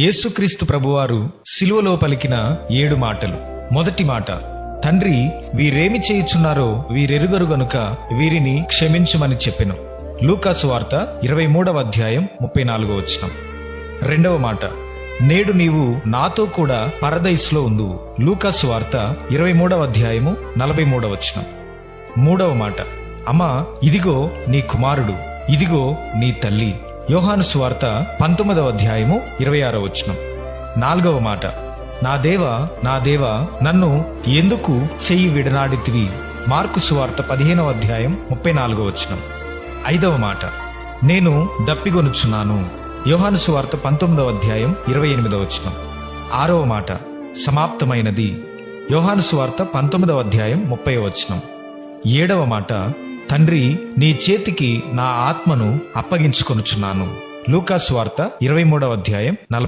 యేసుక్రీస్తు ప్రభువారు శిలువలో పలికిన 7 మాటలు. మొదటి మాట, తండ్రి, వీరేమి చేయుచున్నారో వీరెరుగరు గనుక వీరిని క్షమించుమని చెప్పెను. లూకా సువార్త 23వ అధ్యాయం 34వ వచనం. రెండవ మాట, నేడు నీవు నాతో కూడా పరదైస్లో ఉందువు. లూకా సువార్త 23వ అధ్యాయము 43వ వచనం. మూడవ మాట, అమ్మా, ఇదిగో నీ కుమారుడు, ఇదిగో నీ తల్లి. యోహాను సువార్త 19వ అధ్యాయము 26వ వచనం. నాలుగవ మాట, నా దేవా, నా దేవా, నన్ను ఎందుకు చెయ్యి విడనాడితివి. మార్కు సువార్త 15వ అధ్యాయం 34వ వచనం. ఐదవ మాట, నేను దప్పిగొనుచున్నాను. యోహాను సువార్త 19వ అధ్యాయం 28వ వచనం. ఆరవ మాట, సమాప్తమైనది. యోహాను సువార్త 19వ అధ్యాయం 30వ వచనం. ఏడవ మాట, తండ్రి, నీ చేతికి నా ఆత్మను అప్పగించుకొనుచున్నాను. లూకా సువార్త 23వ అధ్యాయం